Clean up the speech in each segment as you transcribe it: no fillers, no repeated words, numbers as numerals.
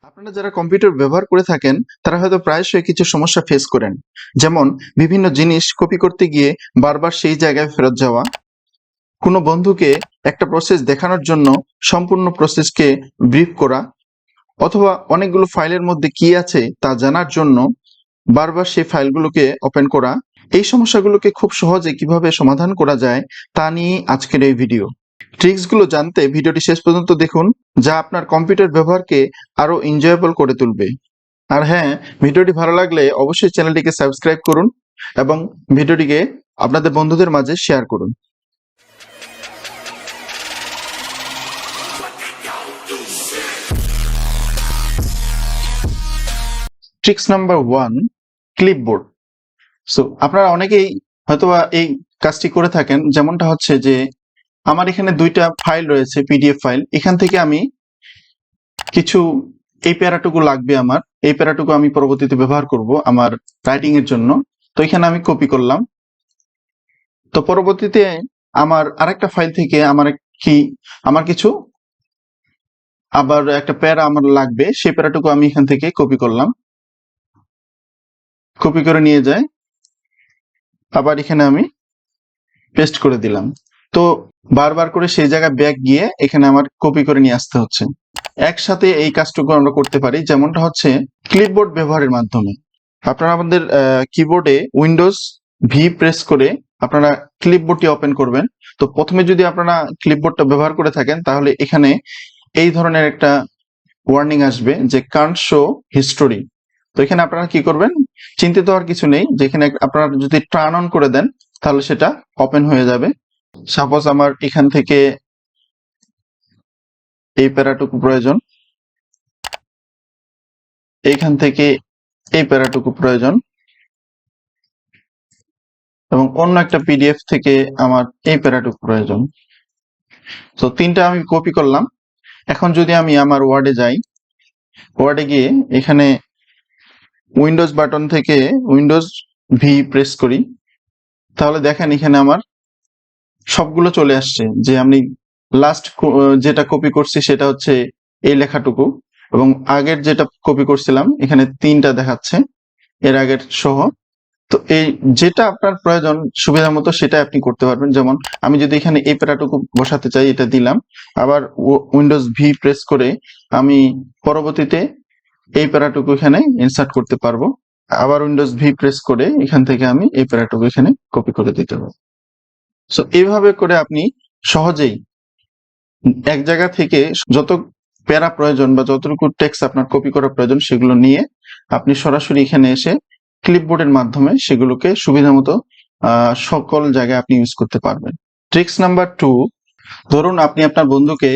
আপনারা যারা কম্পিউটার ব্যবহার করে থাকেন তারা হয়তো প্রায়শই কিছু সমস্যা ফেস করেন। যেমন বিভিন্ন জিনিস কপি করতে গিয়ে বারবার সেই জায়গায় ফেরত যাওয়া, কোনো বন্ধুকে একটা প্রসেস দেখানোর জন্য সম্পূর্ণ প্রসেসকে ব্রিফ করা, অথবা অনেকগুলো ফাইলের মধ্যে কি আছে তা জানার জন্য বারবার সেই ফাইলগুলোকে ওপেন করা। এই সমস্যাগুলোকে খুব সহজে কিভাবে সমাধান করা যায় তা নিয়ে আজকের এই ভিডিও। ট্রিক্সগুলো জানতে ভিডিওটি শেষ পর্যন্ত দেখুন, যা আপনার কম্পিউটার ব্যবহারকে আরো এনজয়েবল করে তুলবে। আর হ্যাঁ, ভিডিওটি ভালো লাগলে অবশ্যই চ্যানেলটিকে সাবস্ক্রাইব করুন এবং ভিডিওটিকে আপনাদের বন্ধুদের মাঝে শেয়ার করুন। Tricks number 1, clipboard. সো আপনারা অনেকেই হয়তোবা এই কাজটি করে থাকেন, যেমনটা হচ্ছে যে আমার এখানে দুইটা ফাইল রয়েছে, পিডিএফ ফাইল। এখান থেকে আমি কিছু এই প্যারাটুকু লাগবে, আমার এই প্যারাটুকু আমি পরবর্তীতে ব্যবহার করব আমার রাইটিং এর জন্য। তো এখানে আমি কপি করলাম। তো পরবর্তীতে আমার আরেকটা ফাইল থেকে আমার কিছু আবার একটা প্যারা আমার লাগবে, সেই প্যারাটুকু আমি এখান থেকে কপি করলাম, কপি করে নিয়ে যাই, আবার এখানে আমি পেস্ট করে দিলাম। তো বারবার করে সেই জায়গায় ব্যাক গিয়ে এখানে আমার কপি করে নিয়ে আসতে হচ্ছে। একসাথে এই কাজটুকু আমরা করতে পারি, যেমনটা হচ্ছে ক্লিপবোর্ড ব্যবহারের মাধ্যমে। আপনারা আমাদের কিবোর্ডে উইন্ডোজ ভি প্রেস করে আপনারা ক্লিপবোর্ডটি ওপেন করবেন। তো প্রথমে যদি আপনারা ক্লিপবোর্ডটা ব্যবহার করে থাকেন তাহলে এখানে এই ধরনের একটা ওয়ার্নিং আসবে যে কান্ট শো হিস্টোরি। তো এখানে আপনারা কি করবেন, চিন্তিত হওয়ার কিছু নেই। যেখানে আপনারা যদি টার্ন অন করে দেন তাহলে সেটা ওপেন হয়ে যাবে। সাপোজ আমার এখান থেকে এই প্যারাটুকু প্রয়োজন, এইখান থেকে এই প্যারাটুকু প্রয়োজন, এবং অন্য একটা পিডিএফ থেকে আমার এই প্যারাটুকু প্রয়োজন। তো তিনটা আমি কপি করলাম। এখন যদি আমি আমার ওয়ার্ডে যাই, ওয়ার্ডে গিয়ে এখানে উইন্ডোজ বাটন থেকে উইন্ডোজ ভি প্রেস করি, তাহলে দেখেন এখানে আমার সবগুলো চলে আসছে। যে আমি লাস্ট যেটা কপি করছি সেটা হচ্ছে এই লেখাটুকু, এবং আগের যেটা কপি করছিলাম এখানে তিনটা দেখাচ্ছে এর আগের সহ। তো এই যেটা আপনার প্রয়োজন সুবিধা মতো সেটা আপনি করতে পারবেন। যেমন আমি যদি এখানে এই প্যারাটুকু বসাতে চাই, এটা দিলাম, আবার উইন্ডোজ ভি প্রেস করে আমি পরবর্তীতে এই প্যারাটুকু এখানে ইনসার্ট করতে পারবো। আবার উইন্ডোজ ভি প্রেস করে এখান থেকে আমি এই প্যারাটুকু এখানে কপি করে দিতে পারবো। সো এইভাবে করে আপনি সহজেই এক জায়গা থেকে যত প্যারা প্রয়োজন বা যতটুকু টেক্সট আপনার কপি করা প্রয়োজন সেগুলো নিয়ে আপনি সরাসরি এখানে এসে ক্লিপবোর্ডের মাধ্যমে সেগুলোকে সুবিধা মতো সকল জায়গায় আপনি ইউজ করতে পারবেন। ট্রিক্স নাম্বার 2, ধরুন আপনি আপনার বন্ধুকে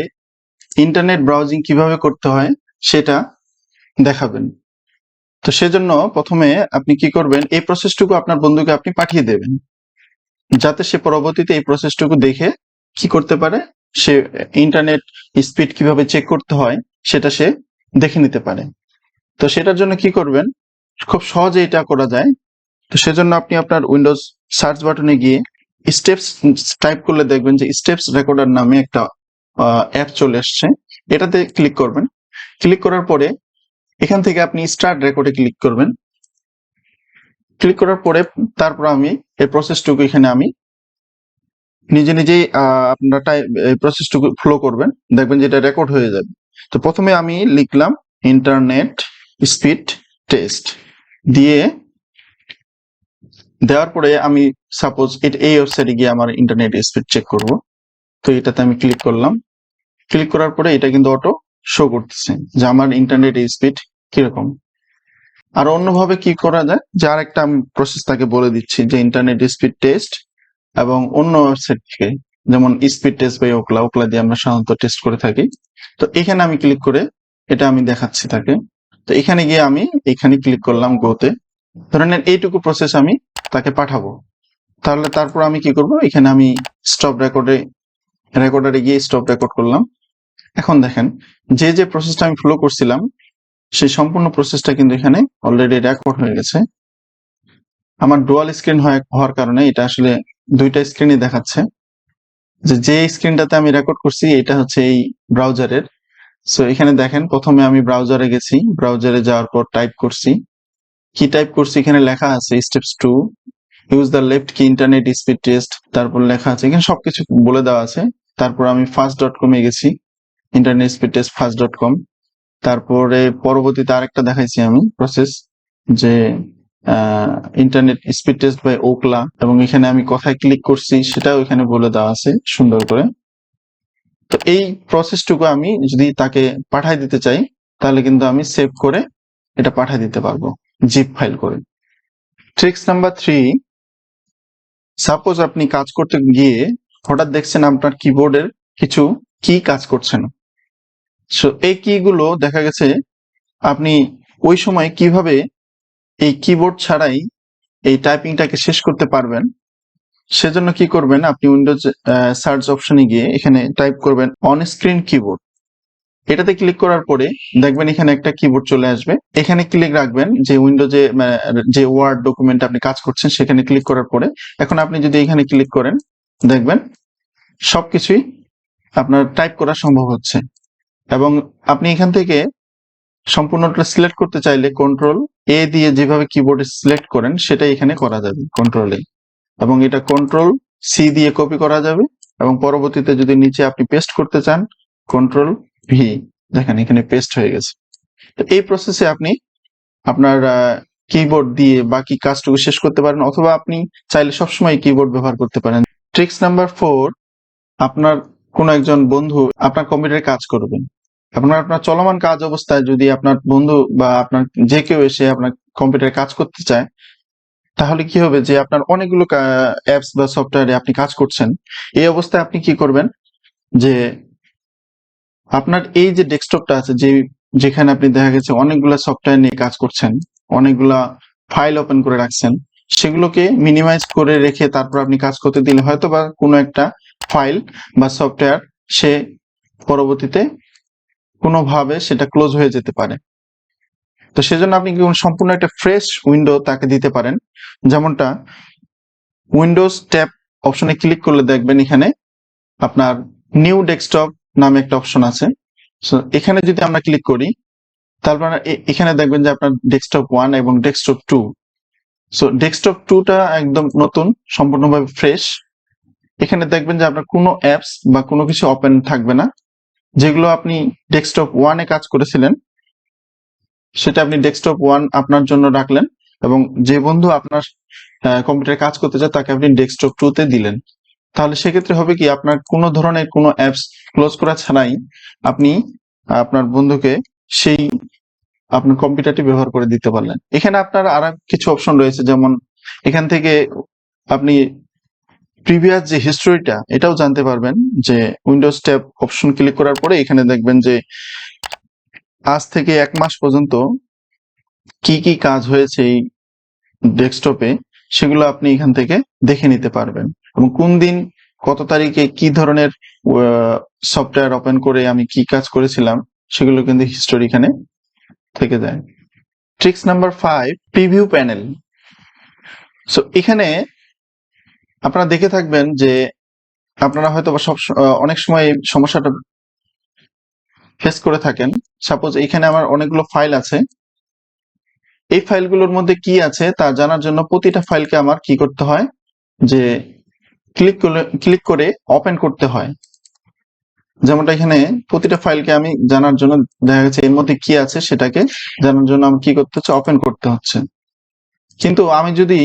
ইন্টারনেট ব্রাউজিং কিভাবে করতে হয় সেটা দেখাবেন। তো সেজন্য প্রথমে আপনি কি করবেন, এই প্রসেসটুকু আপনার বন্ধুকে আপনি পাঠিয়ে দেবেন, যাতে সে পরবর্তীতে এই প্রসেসটুকু দেখে কি করতে পারে, সে ইন্টারনেট স্পিড কিভাবে চেক করতে হয় সেটা সে দেখে নিতে পারে। তো সেটার জন্য কি করবেন, খুব সহজে এটা করা যায়। তো সেজন্য আপনি আপনার উইন্ডোজ সার্চ বাটনে গিয়ে স্টেপস টাইপ করলে দেখবেন যে স্টেপস রেকর্ডার নামে একটা অ্যাপ চলে আসছে। এটাতে ক্লিক করবেন। ক্লিক করার পরে এখান থেকে আপনি স্টার্ট রেকর্ডে ক্লিক করবেন। ক্লিক করার পরে তারপর আমি এই প্রসেসটুকু এখানে আমি নিজে নিজেই আপনারা প্রসেসটুকু ফলো করবেন, দেখবেন যে এটা রেকর্ড হয়ে যাবে। তো প্রথমে আমি লিখলাম ইন্টারনেট স্পিড টেস্ট দিয়ে দেওয়ার পরে আমি সাপোজ এই ওয়েবসাইটে গিয়ে আমার ইন্টারনেট স্পিড চেক করব। তো এটাতে আমি ক্লিক করলাম। ক্লিক করার পরে এটা কিন্তু অটো শো করতেছে যে আমার ইন্টারনেট স্পিড কিরকম। আর অন্যভাবে কি করা যায়, যে আরেকটা আমি প্রসেস তাকে বলে দিচ্ছি যে ইন্টারনেট স্পিড টেস্ট, এবং অন্য ওয়েবসাইট থেকে যেমন স্পিড টেস্ট বা ওকলা দিয়ে আমরা সাধারণত টেস্ট করে থাকি। তো এখানে আমি ক্লিক করে এটা আমি দেখাচ্ছি তাকে। তো এখানে গিয়ে আমি এখানে ক্লিক করলাম গোতে। ধরেন এইটুকু প্রসেস আমি তাকে পাঠাবো। তাহলে তারপর আমি কি করব, এখানে আমি স্টপ রেকর্ডারে গিয়ে স্টপ রেকর্ড করলাম। এখন দেখেন যে যে প্রসেসটা আমি ফলো করছিলাম সেই সম্পূর্ণ প্রসেসটা কিন্তু এখানে অলরেডি রেকর্ড হয়ে গেছে। আমার ডুয়াল স্ক্রিন হওয়ার কারণে এটা আসলে দুইটা স্ক্রিনই দেখাচ্ছে। যে স্ক্রিনটাতে আমি রেকর্ড করছি এটা হচ্ছে এই ব্রাউজারের, সো এখানে দেখেন প্রথমে আমি ব্রাউজারে গেছি, ব্রাউজারে যাওয়ার পর টাইপ করছি, কি টাইপ করছি এখানে লেখা আছে স্টেপস 2 ইউজ দ্য লেফট কি ইন্টারনেট স্পিড টেস্ট, তারপর লেখা আছে এখানে সবকিছু বলে দেওয়া আছে। তারপর আমি fast.com এ গেছি, ইন্টারনেট স্পিড টেস্ট fast.com। তারপরে পরবর্তীতে আরেকটা দেখাইছি আমি প্রসেস, যে internet speed test by Ookla, এবং এখানে আমি কোথায় ক্লিক করছি সেটাও এখানে বলে দেওয়া আছে সুন্দর করে। তো এই প্রসেসটুকু আমি যদি তাকে পাঠায় দিতে চাই তাহলে কিন্তু আমি সেভ করে এটা পাঠায় দিতে পারবো জিপ ফাইল করে। ট্রিক্স নাম্বার 3, সাপোজ আপনি কাজ করতে গিয়ে হঠাৎ দেখছেন আপনার কিবোর্ডের কিছু কি কাজ করছে না। সো এই কি গুলো দেখা গেছে আপনি ওই সময় কিভাবে এই কিবোর্ড ছাড়াই এই টাইপিংটাকে শেষ করতে পারবেন, সেজন্য কি করবেন, আপনি উইন্ডোজ সার্চ অপশনে গিয়ে এখানে টাইপ করবেন অন স্ক্রিন কিবোর্ড। এটাতে ক্লিক করার পরে দেখবেন এখানে একটা কিবোর্ড চলে আসবে, এখানে ক্লিক রাখবেন যে উইন্ডোজে যে ওয়ার্ড ডকুমেন্ট আপনি কাজ করছেন সেখানে ক্লিক করার পরে এখন আপনি যদি এখানে ক্লিক করেন দেখবেন সবকিছুই আপনার টাইপ করা সম্ভব হচ্ছে। এবং আপনি এখান থেকে সম্পূর্ণটা সিলেক্ট করতে চাইলে কন্ট্রোল এ দিয়ে যেভাবে কিবোর্ডে সিলেক্ট করেন সেটাই এখানে করা যাবে কন্ট্রোল এ, এবং এটা কন্ট্রোল সি দিয়ে কপি করা যাবে, এবং পরবর্তীতে যদি নিচে আপনি পেস্ট করতে চান কন্ট্রোল ভি, দেখেন এখানে পেস্ট হয়ে গেছে। তো এই প্রসেসে আপনি আপনার কিবোর্ড দিয়ে বাকি কাজটুকু শেষ করতে পারেন, অথবা আপনি চাইলে সবসময় কিবোর্ড ব্যবহার করতে পারেন। ট্রিক্স নাম্বার 4, আপনার কোনো একজন বন্ধু আপনার কম্পিউটারে কাজ করবেন, আপনার চলমান কাজ অবস্থায় যদি আপনার বন্ধু বা আপনার যে কেউ এসে আপনার কম্পিউটারে কাজ করতে চায় তাহলে কি হবে, যে আপনার অনেকগুলো অ্যাপস বা সফটওয়্যারে আপনি কাজ করছেন, এই অবস্থায় আপনি কি করবেন, যে আপনার এই যে ডেস্কটপটা আছে যেখানে আপনি দেখা গেছে অনেকগুলা সফটওয়্যার নিয়ে কাজ করছেন, অনেকগুলা ফাইল ওপেন করে রাখছেন, সেগুলোকে মিনিমাইজ করে রেখে তারপর আপনি কাজ করতে দিলে হয়তো বা কোনো একটা ফাইল বা সফটওয়্যার সে পরবর্তীতে কোনোভাবে সেটা ক্লোজ হয়ে যেতে পারে। তো সেজন্য আপনি কি সম্পূর্ণ একটা ফ্রেশ উইন্ডো তাকে দিতে পারেন, যেমনটা উইন্ডোজ ট্যাব অপশনে ক্লিক করলে দেখবেন এখানে আপনার নিউ ডেস্কটপ নামে একটা অপশন আছে। সো এখানে যদি আমরা ক্লিক করি তারপর এখানে দেখবেন যে আপনার ডেস্কটপ 1 এবং ডেস্কটপ 2। সো ডেস্কটপ 2টা একদম নতুন, সম্পূর্ণভাবে ফ্রেশ। এখানে দেখবেন যে আপনার কোনো অ্যাপস বা কোনো কিছু ওপেন থাকবে না, যেগুলো আপনি ডেস্কটপ 1 এ কাজ করেছিলেন সেটা আপনি ডেস্কটপ 1 আপনার জন্য রাখলেন, এবং যে বন্ধু আপনার কম্পিউটারে কাজ করতে চায় তাকে আপনি ডেস্কটপ 2 তে দিলেন। তাহলে সেক্ষেত্রে হবে কি, আপনার কোনো ধরনের কোনো অ্যাপস ক্লোজ করা ছাড়াই আপনি আপনার বন্ধুকে সেই আপনার কম্পিউটারটি ব্যবহার করে দিতে পারলেন। এখানে আপনার আর কিছু অপশন রয়েছে, যেমন এখান থেকে আপনি প্রিভিয়াস যে হিস্টোরিটা এটাও জানতে পারবেন, যে উইন্ডোজ ট্যাব অপশন ক্লিক করার পরে এখানে দেখবেন যে আজ থেকে 1 মাস পর্যন্ত কি কি কাজ হয়েছে এই ডেস্কটপে সেগুলো আপনি এখান থেকে দেখে নিতে পারবেন, এবং কোন দিন কত তারিখে কি ধরনের সফটওয়্যার ওপেন করে আমি কি কাজ করেছিলাম সেগুলো কিন্তু হিস্টোরি এখানে থেকে যায়। Tricks number 5, preview panel. So এখানে আপনারা দেখে থাকবেন যে আপনারা হয়তো অনেক সময় এই সমস্যাটা ফেস করে থাকেন। সাপোজ এখানে আমার অনেকগুলো ফাইল আছে, এই ফাইলগুলোর মধ্যে কি আছে তা জানার জন্য প্রতিটা ফাইলকে আমার কি করতে হয়, যে ক্লিক করে ওপেন করতে হয়। যেমনটা এখানে প্রতিটা ফাইলকে আমি জানার জন্য দেখা গেছে এর মধ্যে কি আছে সেটাকে জানার জন্য আমি কি করতে হচ্ছে, ওপেন করতে হচ্ছে। কিন্তু আমি যদি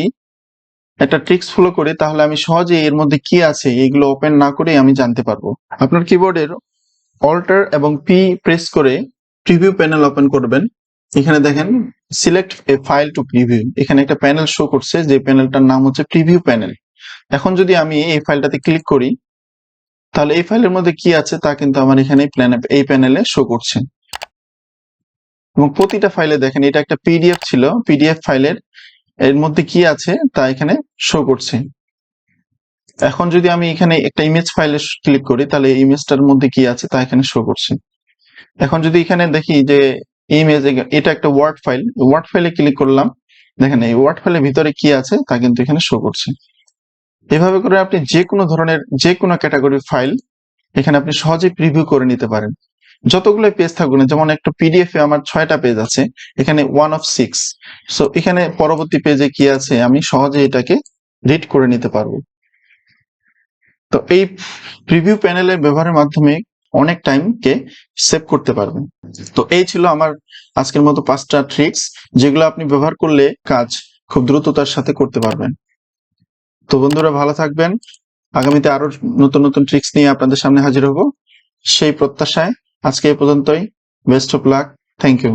একটা ট্রিক্স ফলো করি তাহলে আমি সহজে এর মধ্যে কি আছে এগুলো ওপেন না করে আমি জানতে পারবো। আপনার কিবোর্ডের অল্টার এবং পি প্রেস করে প্রিভিউ প্যানেল ওপেন করবেন। এখানে দেখেন select a file to preview, এখানে একটা প্যানেল শো করছে, যে প্যানেলটার নাম হচ্ছে প্রিভিউ প্যানেল। এখন যদি আমি এই ফাইলটাতে ক্লিক করি তাহলে এই ফাইলের মধ্যে কি আছে তা কিন্তু আমার এখানে এই প্যানেলে শো করছে, এবং প্রতিটা ফাইলে দেখেন এটা একটা পিডিএফ ছিল, পিডিএফ ফাইলের এর মধ্যে কি আছে তা এখানে শো করছে। এখন যদি আমি এখানে একটা ইমেজ ফাইলে ক্লিক করি তাহলে এই ইমেজটার মধ্যে কি আছে তা এখানে শো করছে। এখন যদি এখানে দেখি যে ইমেজ, এটা একটা ওয়ার্ড ফাইল, ওয়ার্ড ফাইলে ক্লিক করলাম, দেখেন এই ওয়ার্ড ফাইলের ভিতরে কি আছে তা কিন্তু এখানে শো করছে। এভাবে করে আপনি যে কোনো ধরনের যে কোনো ক্যাটাগরির ফাইল এখানে আপনি সহজেই প্রিভিউ করে নিতে পারেন। যতগুলো পেজ থাকুক না, যেমন একটা পিডিএফ এ আমার 6টা পেজ আছে, এখানে 1/6। সো এখানে পরবর্তী পেজে কি আছে আমি সহজে এটাকে রিড করে নিতে পারবো। তো এই প্রিভিউ প্যানেলের ব্যবহারের মাধ্যমে অনেক টাইমকে সেভ করতে পারবেন। তো এই ছিল আমার আজকের মতো 5টা ট্রিক্স, যেগুলো আপনি ব্যবহার করলে কাজ খুব দ্রুততার সাথে করতে পারবেন। তো বন্ধুরা ভালো থাকবেন, আগামীতে আরো নতুন নতুন ট্রিক্স নিয়ে আপনাদের সামনে হাজির হব সেই প্রত্যাশায় আজকে এই পর্যন্তই। Best of luck, thank you.